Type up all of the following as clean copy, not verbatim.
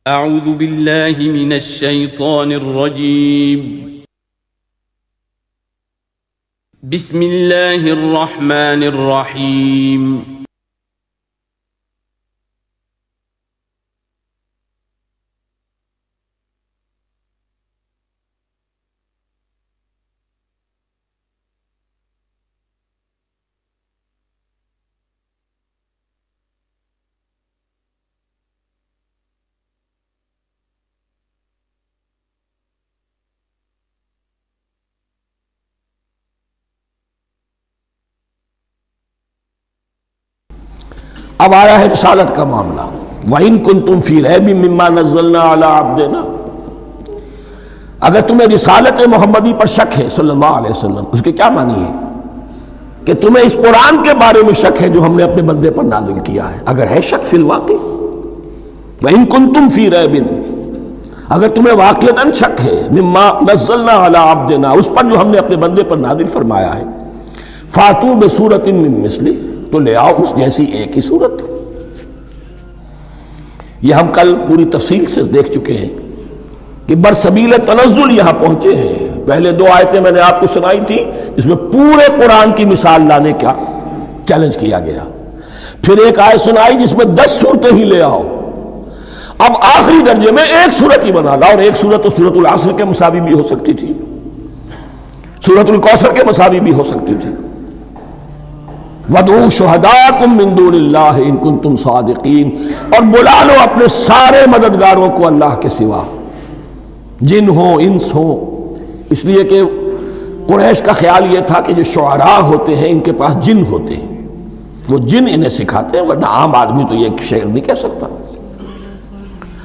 أعوذ بالله من الشيطان الرجيم. بسم الله الرحمن الرحيم. اب آیا ہے رسالت کا معاملہ. وَإِن كُنتُمْ فِي رَيْبٍ مِّمَّا نَزَّلْنَا عَلَىٰ عَبْدِنَا، اگر تمہیں رسالت محمدی پر شک ہے صلی اللہ علیہ وسلم، اس کے کیا معنی ہے کہ تمہیں اس قرآن کے بارے میں شک ہے جو ہم نے اپنے بندے پر نازل کیا ہے. اگر ہے شک فی الواقع، وَإِن كُنتُمْ فِي رَيْبٍ، اگر تمہیں واقعتاً شک ہے مِّمَّا نَزَّلْنَا عَلَىٰ عَبْدِنَا، اس پر جو ہم نے اپنے بندے پر نازل فرمایا ہے، فَأْتُوا بِسُورَةٍ مِّن مِّثْلِهِ، تو لے آؤ اس جیسی ایک ہی صورت. یہ ہم کل پوری تفصیل سے دیکھ چکے ہیں کہ برسبیل تنزل یہاں پہنچے ہیں. پہلے دو آیتیں میں نے آپ کو سنائی تھی جس میں پورے قرآن کی مثال لانے کا چیلنج کیا گیا. پھر ایک آیت سنائی جس میں 10 صورتیں ہی لے آؤ. اب آخری درجے میں ایک صورت ہی بنا لا، اور ایک صورت تو سورۃ العصر کے مساوی بھی ہو سکتی تھی، سورۃ الکوثر کے مساوی بھی ہو سکتی تھی. وَادْعُوا شُهَدَاءَكُم مِّن دُونِ اللَّهِ إِن كُنتُمْ صَادِقِينَ، اور بلا لو اپنے سارے مددگاروں کو اللہ کے سوا، جن ہوں انس ہوں. اس لیے کہ قریش کا خیال یہ تھا کہ جو شعراء ہوتے ہیں ان کے پاس جن ہوتے ہیں، وہ جن انہیں سکھاتے ہیں، ورنہ عام آدمی تو یہ شعر نہیں کہہ سکتا.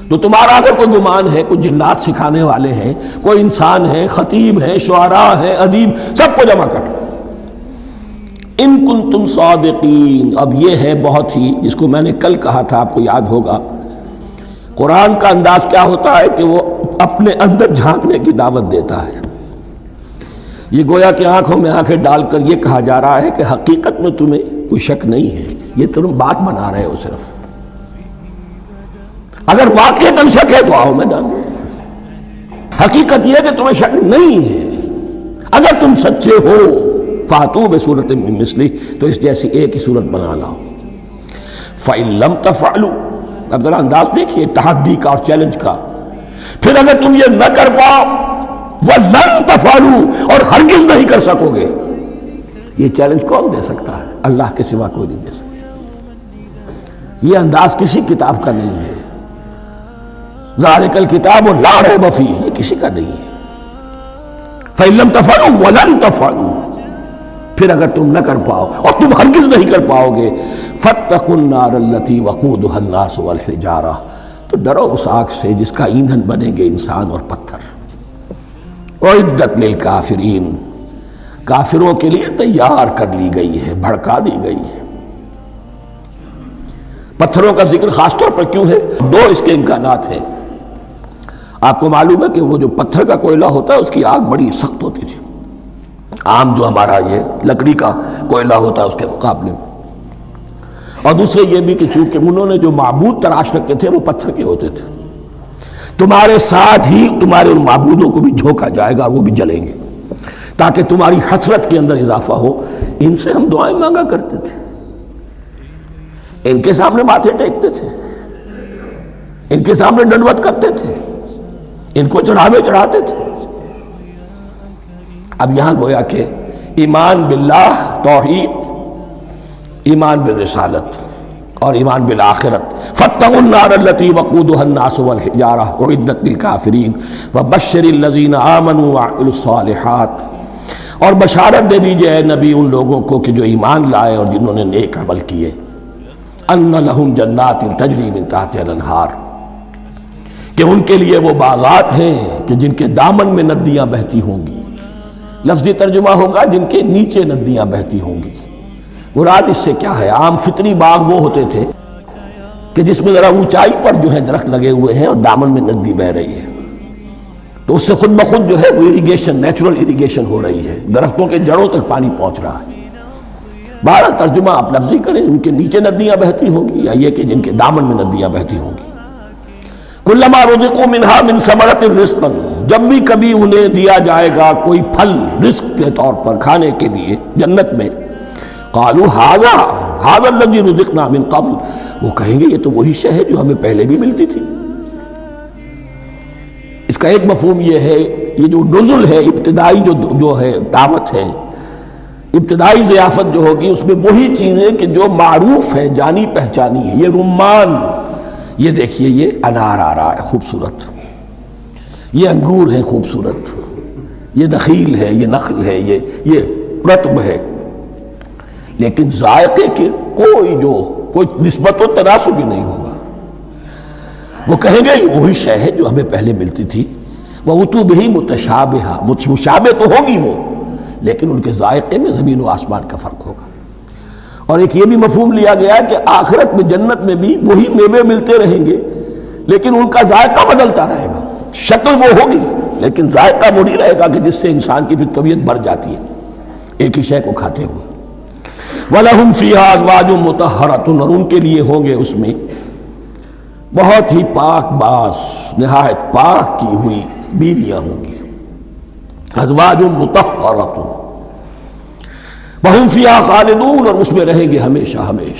تو تمہارا اگر کوئی گمان ہے کوئی جنات سکھانے والے ہیں، کوئی انسان ہے، خطیب ہیں، شعراء ہیں، ادیب، سب کو جمع کر. ان کنتم صادقین، اب یہ ہے بہت ہی، جس کو میں نے کل کہا تھا آپ کو یاد ہوگا، قرآن کا انداز کیا ہوتا ہے کہ وہ اپنے اندر جھانکنے کی دعوت دیتا ہے. یہ گویا کہ آنکھوں میں آنکھیں ڈال کر یہ کہا جا رہا ہے کہ حقیقت میں تمہیں کوئی شک نہیں ہے، یہ تم بات بنا رہے ہو صرف. اگر واقعتاً شک ہے تو آؤ میدان. حقیقت یہ ہے کہ تمہیں شک نہیں ہے. اگر تم سچے ہو فَأْتُوا بِسُورَةٍ مِّن مِّثْلِهِ، تو اس جیسی ایک ہی صورت بنا لاؤ. فَإِن لَّمْ تَفْعَلُوا، اب ذرا انداز دیکھیے تحدی کا اور چیلنج کا. پھر اگر تم یہ نہ کر پاؤ، وَلَن تَفْعَلُوا، اور ہرگز نہیں کر سکو گے. یہ چیلنج کون دے سکتا ہے؟ اللہ کے سوا کوئی نہیں دے سکتا. یہ انداز کسی کتاب کا نہیں ہے. ذَلِكَ الْكِتَابُ لَا رَيْبَ فِيهِ، یہ کسی کا نہیں ہے. فَإِن لَّمْ تَفْعَلُوا وَلَن تَفْعَلُوا، پھر اگر تم نہ کر پاؤ اور تم ہرگز نہیں کر پاؤ گے، فَاتَّقُوا النَّارَ الَّتِي وَقُودُهَا النَّاسُ وَالْحِجَارَةُ، تو ڈرو اس آگ سے جس کا ایندھن بنیں گے انسان اور پتھر. اُعِدَّتْ لِلْكَافِرِينَ، کافروں کے لیے تیار کر لی گئی ہے، بھڑکا دی گئی ہے. پتھروں کا ذکر خاص طور پر کیوں ہے؟ دو اس کے امکانات ہیں. آپ کو معلوم ہے کہ وہ جو پتھر کا کوئلہ ہوتا ہے اس کی آگ بڑی سخت ہوتی تھی، عام جو ہمارا یہ لکڑی کا کوئلہ ہوتا ہے اس کے مقابلے میں. اور دوسرے یہ بھی کہ چونکہ انہوں نے جو معبود تراش رکھے تھے وہ پتھر کے ہوتے تھے، تمہارے ساتھ ہی تمہارے ان معبودوں کو بھی جھونکا جائے گا اور وہ بھی جلیں گے، تاکہ تمہاری حسرت کے اندر اضافہ ہو. ان سے ہم دعائیں مانگا کرتے تھے، ان کے سامنے ماتھے ٹیکتے تھے، ان کے سامنے ڈنڈوت کرتے تھے، ان کو چڑھاوے چڑھاتے تھے. اب یہاں گویا کہ ایمان باللہ، توحید، ایمان بالرسالت اور ایمان بالآخرت. فَاتَّقُوا النَّارَ الَّتِي وَقُودُهَا النَّاسُ وَالْحِجَارَةُ أُعِدَّتْ لِلْكَافِرِينَ وَبَشِّرِ الَّذِينَ آمَنُوا وَعَمِلُوا الصَّالِحَاتِ، اور بشارت دے دیجئے اے نبی ان لوگوں کو کہ جو ایمان لائے اور جنہوں نے نیک عمل کیے، أَنَّ لَهُمْ جَنَّاتٍ تَجْرِي مِن تَحْتِهَا الْأَنْهَارُ، کہ ان کے لیے وہ باغات ہیں کہ جن کے دامن میں ندیاں بہتی ہوں گی. لفظی ترجمہ ہوگا جن کے نیچے ندیاں بہتی ہوں گی. مراد اس سے کیا ہے؟ عام فطری باغ وہ ہوتے تھے کہ جس میں ذرا اونچائی پر جو ہے درخت لگے ہوئے ہیں اور دامن میں ندی بہہ رہی ہے، تو اس سے خود بخود جو ہے وہ اریگیشن، نیچرل اریگیشن ہو رہی ہے، درختوں کے جڑوں تک پانی پہنچ رہا ہے. بہرحال ترجمہ آپ لفظی کریں، ان کے نیچے ندیاں بہتی ہوں گی یا یہ کہ جن کے دامن میں ندیاں بہتی ہوں گی. کلما رزقوا منہا من ثمرۃ رزقا، جب بھی کبھی انہیں دیا جائے گا کوئی پھل رزق کے طور پر کھانے کے لیے جنت میں، قالوا ھذا الذی رزقنا من قبل، وہ کہیں گے یہ تو وہی شے ہے جو ہمیں پہلے بھی ملتی تھی۔ اس کا ایک مفہوم یہ ہے، یہ جو نزل ہے ابتدائی جو ہے دعوت ہے، ابتدائی ضیافت جو ہوگی اس میں وہی چیزیں کہ جو معروف ہے، جانی پہچانی ہے۔ یہ رمان، یہ دیکھیے یہ انار آ رہا ہے خوبصورت، یہ انگور ہے خوبصورت، یہ نخیل ہے، یہ نخل ہے، یہ رطب ہے، لیکن ذائقے کے کوئی نسبت و تناسب بھی نہیں ہوگا۔ وہ کہیں گے یہ وہی شے ہے جو ہمیں پہلے ملتی تھی، وَأُتُوا بِهِ مُتَشَابِهًا، مشابہ تو ہوگی وہ، لیکن ان کے ذائقے میں زمین و آسمان کا فرق ہوگا۔ اور ایک یہ بھی مفہوم لیا گیا کہ آخرت میں جنت میں بھی وہی میوے ملتے رہیں گے، لیکن ان کا ذائقہ بدلتا رہے گا، شکل وہ ہوگی لیکن ذائقہ وہی رہے گا کہ جس سے انسان کی پھر طبیعت بھر جاتی ہے ایک ہی شے کو کھاتے ہوئے۔ وَلَهُمْ فِيهَا أَزْوَاجٌ مُطَهَّرَةٌ، اور ان کے لیے ہوں گے اس میں بہت ہی پاک باز، نہایت پاک کی ہوئی بیویاں ہوں گی۔ ازواج مطہرۃ وہم فیہا خالدون، اور اس میں رہیں گے ہمیشہ ہمیش۔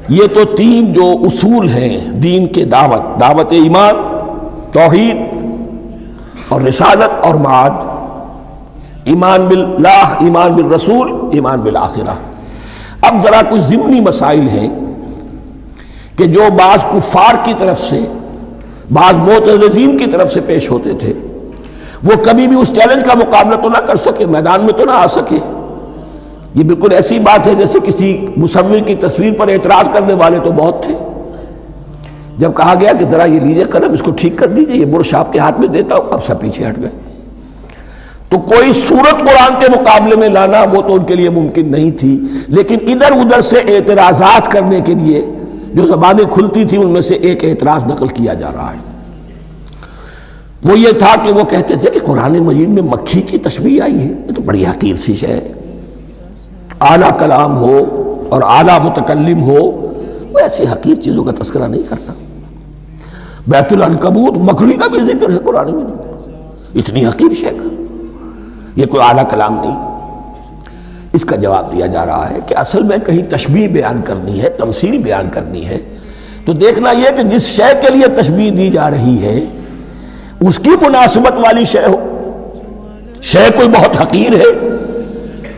یہ تو تین جو اصول ہیں دین کے دعوت ایمان، توحید اور رسالت اور معاد، ایمان باللہ، ایمان بالرسول، ایمان بالآخرہ۔ اب ذرا کچھ ضمنی مسائل ہیں کہ جو بعض کفار کی طرف سے، بعض معتزلین کی طرف سے پیش ہوتے تھے، وہ کبھی بھی اس چیلنج کا مقابلہ تو نہ کر سکے، میدان میں تو نہ آ سکے۔ یہ بالکل ایسی بات ہے جیسے کسی مصور کی تصویر پر اعتراض کرنے والے تو بہت تھے۔ جب کہا گیا کہ ذرا یہ لیجئے قلم، اس کو ٹھیک کر دیجئے، یہ برش آپ کے ہاتھ میں دیتا ہوں، اب سب پیچھے ہٹ گئے۔ تو کوئی صورت قرآن کے مقابلے میں لانا وہ تو ان کے لیے ممکن نہیں تھی، لیکن ادھر ادھر سے اعتراضات کرنے کے لیے جو زبانیں کھلتی تھی ان میں سے ایک اعتراض نقل کیا جا رہا ہے۔ وہ یہ تھا کہ وہ کہتے تھے کہ قرآن مجید میں مکھی کی تشبیہ آئی ہے، یہ تو بڑی حقیر سی شے ہے، اعلیٰ کلام ہو اور اعلیٰ متکلم ہو وہ ایسی حقیر چیزوں کا تذکرہ نہیں کرتا۔ بیت العنکبوت، مکڑی کا بھی ذکر ہے قرآن مجید، اتنی حقیر شے کا، یہ کوئی اعلیٰ کلام نہیں۔ اس کا جواب دیا جا رہا ہے کہ اصل میں کہیں تشبیہ بیان کرنی ہے، تمثیل بیان کرنی ہے، تو دیکھنا یہ کہ جس شے کے لیے تشبیہ دی جا رہی ہے اس کی مناسبت والی شے ہو۔ شے کوئی بہت حقیر ہے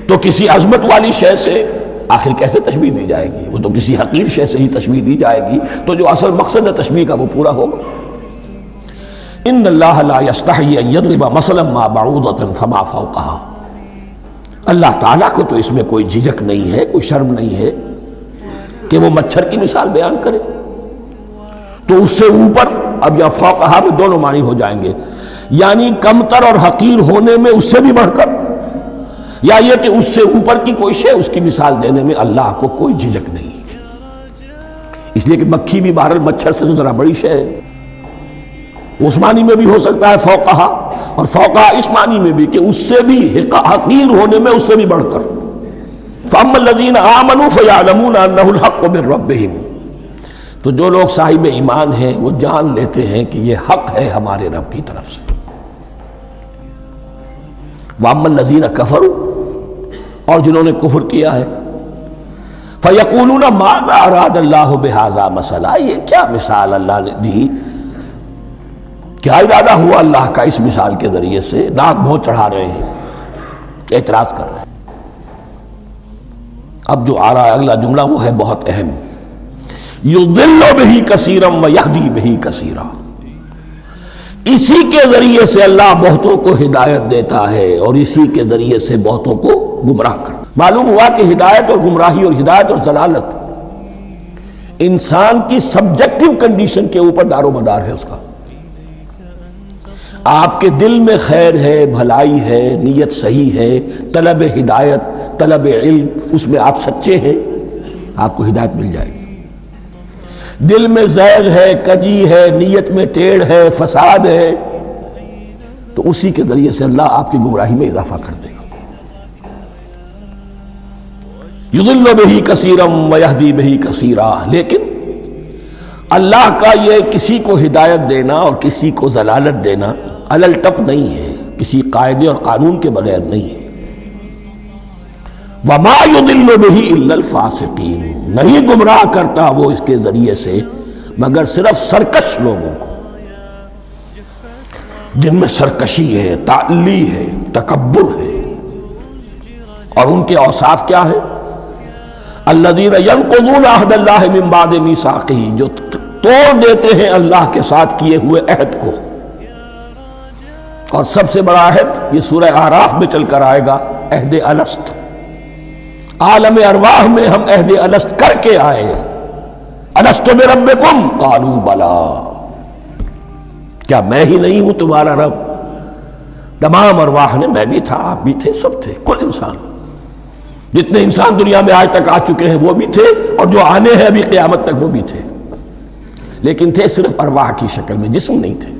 تو کسی عظمت والی شے سے آخر کیسے تشبیہ دی جائے گی؟ وہ تو کسی حقیر شے سے ہی تشبیہ دی جائے گی، تو جو اصل مقصد ہے تشبیہ کا وہ پورا ہوگا۔ ان اللہ لا یستحی ان یضرب مثلا ما بعوضۃ فما فوقہا، اللہ تعالیٰ کو تو اس میں کوئی جھجک نہیں ہے، کوئی شرم نہیں ہے کہ وہ مچھر کی مثال بیان کرے، تو اس سے اوپر، اب یا فوقہا میں دونوں معنی ہو جائیں گے، یعنی کمتر اور حقیر ہونے میں اس سے بھی بڑھ کر، یا یہ کہ اس سے اوپر کی کوئی شے، اس کی مثال دینے میں اللہ کو کوئی جھجک نہیں، اس لیے کہ مکھی بھی بہرحال مچھر سے تو ذرا بڑی شے ہے۔ اس معنی میں بھی ہو سکتا ہے فوقہا، اور فوقہا اس معنی میں بھی کہ اس سے بھی حقیر ہونے میں اس سے بھی بڑھ کر۔ فَأَمَّا الَّذِينَ آمَنُوا فَيَعْلَمُونَ أَنَّهُ الْحَقُّ مِنْ رَبِّهِمْ، تو جو لوگ صاحب ایمان ہیں وہ جان لیتے ہیں کہ یہ حق ہے ہمارے رب کی طرف سے۔ وَأَمَّا الَّذِينَ كَفَرُوا، اور جنہوں نے کفر کیا ہے، فَيَقُولُونَ مَاذَا أَرَادَ اللَّهُ بِهَذَا مَثَلًا، یہ کیا مثال اللہ نے دی، کیا ارادہ ہوا اللہ کا اس مثال کے ذریعے سے، ناک بھوں چڑھا رہے ہیں، اعتراض کر رہے ہیں۔ اب جو آ رہا ہے اگلا جملہ وہ ہے بہت اہم، یضل بہ کثیرا ویہدی بہ کثیرا، اسی کے ذریعے سے اللہ بہتوں کو ہدایت دیتا ہے اور اسی کے ذریعے سے بہتوں کو گمراہ کرتا۔ معلوم ہوا کہ ہدایت اور گمراہی، اور ہدایت اور ضلالت انسان کی سبجیکٹو کنڈیشن کے اوپر دار و مدار ہے اس کا۔ آپ کے دل میں خیر ہے، بھلائی ہے، نیت صحیح ہے، طلب ہدایت، طلب علم، اس میں آپ سچے ہیں، آپ کو ہدایت مل جائے گی۔ دل میں زیغ ہے، کجی ہے، نیت میں ٹیڑھ ہے، فساد ہے، تو اسی کے ذریعے سے اللہ آپ کی گمراہی میں اضافہ کر دے گا۔ یضل بہ کثیرا ویہدی بہ کثیرا، لیکن اللہ کا یہ کسی کو ہدایت دینا اور کسی کو ضلالت دینا علل ٹپ نہیں ہے، کسی قاعدے اور قانون کے بغیر نہیں ہے۔ وَمَا يُضِلُّ بِهِ إِلَّا الْفَاسِقِينَ، نہیں گمراہ کرتا وہ اس کے ذریعے سے مگر صرف سرکش لوگوں کو، جن میں سرکشی ہے، تعلی ہے، تکبر ہے۔ اور ان کے اوصاف کیا ہے؟ الذین ینقضون عہد اللہ من بعد میثاقہ، جو توڑ دیتے ہیں اللہ کے ساتھ کیے ہوئے عہد کو۔ اور سب سے بڑا عہد یہ سورہ اعراف میں چل کر آئے گا، عہد الست۔ عالم ارواح میں ہم عہد الست کر کے آئے، الست بربکم قالوا بلا، کیا میں ہی نہیں ہوں تمہارا رب؟ تمام ارواح نے میں بھی تھا، آپ بھی تھے، سب تھے، کل انسان، جتنے انسان دنیا میں آج تک آ چکے ہیں وہ بھی تھے، اور جو آنے ہیں ابھی قیامت تک وہ بھی تھے، لیکن تھے صرف ارواح کی شکل میں، جسم نہیں تھے۔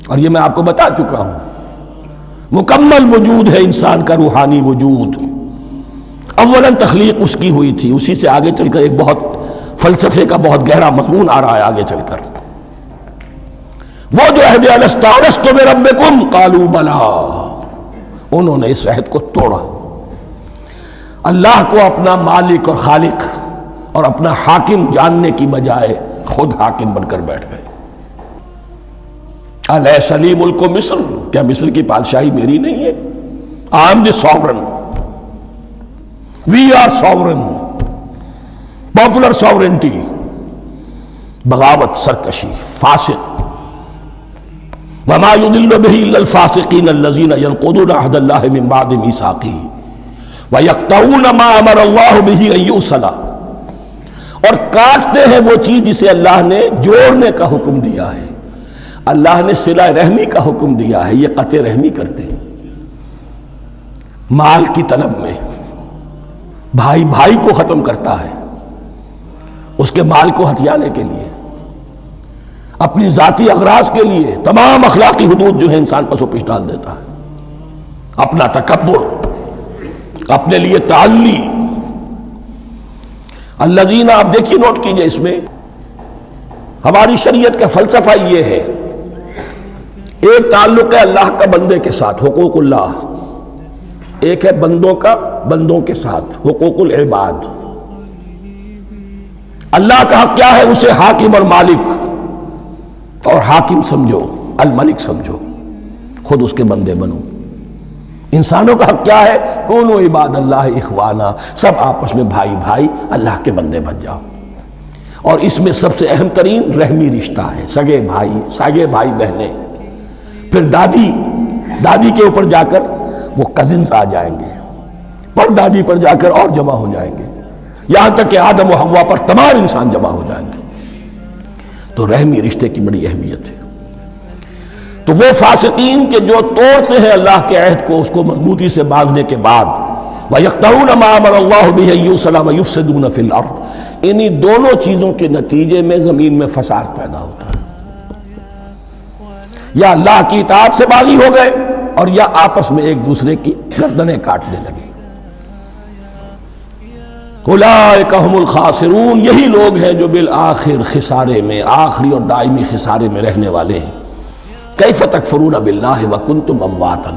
اور یہ میں آپ کو بتا چکا ہوں، مکمل وجود ہے انسان کا روحانی وجود۔ اولاً تخلیق اس کی ہوئی تھی، اسی سے آگے چل کر ایک بہت فلسفے کا بہت گہرا مضمون آ رہا ہے آگے چل کر۔ وہ جو عہد الست الست بربکم قالوا بلا، انہوں نے اس عہد کو توڑا، اللہ کو اپنا مالک اور خالق اور اپنا حاکم جاننے کی بجائے خود حاکم بن کر بیٹھ گئے۔ الیس لی ملک مصر، کیا مصر کی بادشاہی میری نہیں ہے؟ I am the sovereign, we are sovereign, popular sovereignty۔ بغاوت، سرکشی، فاسق۔ وما يضل به الا الفاسقين الذين ينقضون عهد الله من بعد ميثاقه وَيَقْطَعُونَ مَا أَمَرَ اللَّهُ بِهِ أَن يُوصَلَ، اور کاٹتے ہیں وہ چیز جسے اللہ نے جوڑنے کا حکم دیا ہے۔ اللہ نے صلہ رحمی کا حکم دیا ہے، یہ قطع رحمی کرتے ہیں مال کی طلب میں۔ بھائی بھائی کو ختم کرتا ہے اس کے مال کو ہتھیانے کے لیے، اپنی ذاتی اغراض کے لیے تمام اخلاقی حدود جو ہے انسان پر پیش ڈال دیتا ہے، اپنا تکبر، اپنے لیے تعلی۔ الذین، آپ دیکھیے نوٹ کیجئے، اس میں ہماری شریعت کا فلسفہ یہ ہے، ایک تعلق ہے اللہ کا بندے کے ساتھ، حقوق اللہ، ایک ہے بندوں کا بندوں کے ساتھ، حقوق العباد۔ اللہ کا حق کیا ہے؟ اسے حاکم اور مالک، اور حاکم سمجھو، الملک سمجھو، خود اس کے بندے بنو۔ انسانوں کا حق کیا ہے؟ کونوا عباد اللہ اخوانا، سب آپس میں بھائی بھائی اللہ کے بندے بن جاؤ۔ اور اس میں سب سے اہم ترین رحمی رشتہ ہے، سگے بھائی، سگے بھائی بہنیں، پھر دادی کے اوپر جا کر وہ کزنز آ جائیں گے، پر دادی پر جا کر اور جمع ہو جائیں گے، یہاں تک کہ آدم و حوا پر تمام انسان جمع ہو جائیں گے۔ تو رحمی رشتے کی بڑی اہمیت ہے۔ تو وہ فاسقین کے جو توڑتے ہیں اللہ کے عہد کو، اس کو مضبوطی سے باندھنے کے بعد، وَيَقْطَعُونَ مَا أَمَرَ اللَّهُ بِهِ أَن يُوصَلَ وَيُفْسِدُونَ فِي الْأَرْضِ، انہی دونوں چیزوں کے نتیجے میں زمین میں فساد پیدا ہوتا ہے۔ یا اللہ کی اطاعت سے باغی ہو گئے، اور یا آپس میں ایک دوسرے کی گردنیں کاٹنے لگے۔ اولئک ھم الخاسرون، یہی لوگ ہیں جو بالآخر خسارے میں، آخری اور دائمی خسارے میں رہنے والے ہیں۔ کیف تکفرون باللہ وکنتم امواتا،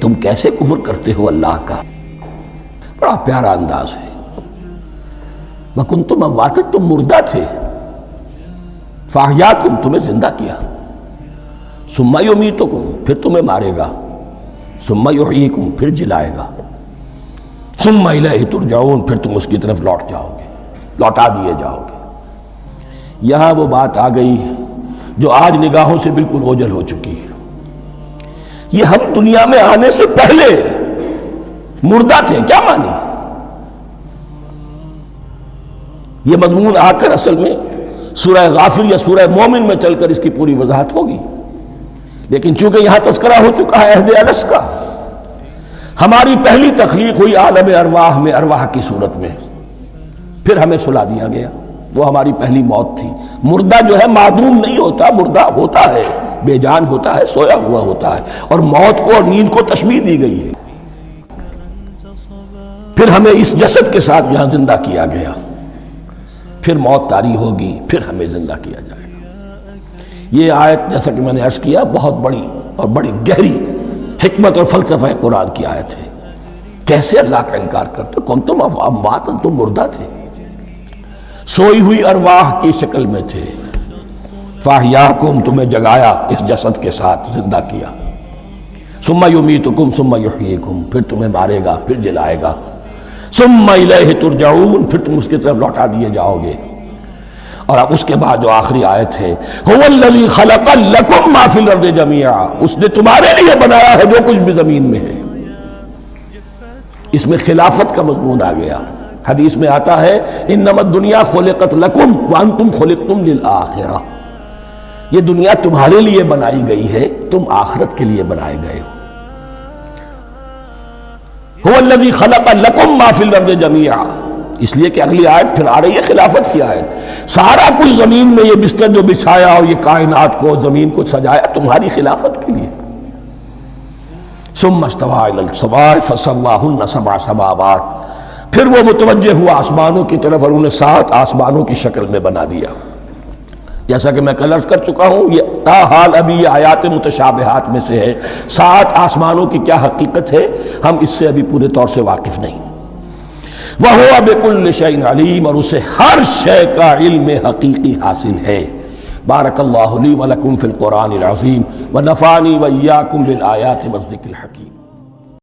تم کیسے کفر کرتے ہو اللہ کا؟ بڑا پیارا انداز ہے۔ وکنتم امواتا، تم مردہ تھے، فاحیاکم، تمہیں زندہ کیا، ثم یمیتکم، پھر تمہیں مارے گا، ثم یحییکم، پھر جلائے گا، ثم الیہ ترجعون، پھر تم اس کی طرف لوٹ جاؤ گے، لوٹا دیے جاؤ گے۔ یہاں وہ بات آ گئی جو آج نگاہوں سے بالکل اوجھل ہو چکی ہے۔ یہ ہم دنیا میں آنے سے پہلے مردہ تھے، کیا مانی؟ یہ مضمون آ کر اصل میں سورہ غافر یا سورہ مومن میں چل کر اس کی پوری وضاحت ہوگی، لیکن چونکہ یہاں تذکرہ ہو چکا ہے عہد الست کا، ہماری پہلی تخلیق ہوئی عالم ارواح میں، ارواح کی صورت میں، پھر ہمیں سلا دیا گیا، وہ ہماری پہلی موت تھی۔ مردہ جو ہے معدوم نہیں ہوتا، مردہ ہوتا ہے، بے جان ہوتا ہے، سویا ہوا ہوتا ہے، اور موت کو اور نیند کو تشبیہ دی گئی ہے۔ پھر ہمیں اس جسد کے ساتھ یہاں زندہ کیا گیا، پھر موت طاری ہوگی، پھر ہمیں زندہ کیا جائے گا۔ یہ آیت جیسا کہ میں نے عرض کیا بہت بڑی اور بڑی گہری حکمت اور فلسفہ قرآن کی آیت ہے۔ کیسے اللہ کا انکار کرتے؟ کنتم اموات، تم مردہ تھے، سوئی ہوئی ارواح کی شکل میں تھے، فاحیاکم، تمہیں جگایا اس جسد کے ساتھ، زندہ کیا، ثم یمیتکم ثم یحییکم، پھر تمہیں مارے گا، پھر جلائے گا، ثم الیہ ترجعون، پھر تم اس کی طرف لوٹا دیے جاؤ گے۔ اور اب اس کے بعد جو آخری آیت ہے، هو الذی خلق لکم ما فی الارض جمیعا، اس نے تمہارے لیے بنایا ہے جو کچھ بھی زمین میں ہے۔ اس میں خلافت کا مضمون آ گیا۔ حدیث میں آتا ہے انما الدنیا خلقت لکم وانتم خلقتم للآخرہ، یہ دنیا تمہارے لیے بنائی گئی ہے، تم آخرت کے لیے بنائے گئے ہو۔ هو الذی خلق لکم ما فی الارض جمیعا، اس لیے کہ اگلی آیت پھر آ رہی ہے خلافت کی آیت، سارا کچھ زمین میں یہ بستر جو بچھایا اور یہ کائنات کو، زمین کو سجایا تمہاری خلافت کے لیے۔ ثم استوى الى السماء فسواهن سبع سماوات، پھر وہ متوجہ ہوا آسمانوں کی طرف اور انہیں 7 آسمانوں کی شکل میں بنا دیا۔ جیسا کہ میں کل عرض کر چکا ہوں، یہ تاحال ابھی یہ آیات متشابہات میں سے ہے۔ 7 آسمانوں کی کیا حقیقت ہے ہم اس سے ابھی پورے طور سے واقف نہیں۔ وَهُوَ بِكُلِّ شَيْءٍ عَلِيمٌ، اور اسے ہر شے کا علم حقیقی حاصل ہے۔ بارک اللہ لی ولکم فی القرآن العظیم ونفعنی وإیاکم بالآیات والذکر الحکیم۔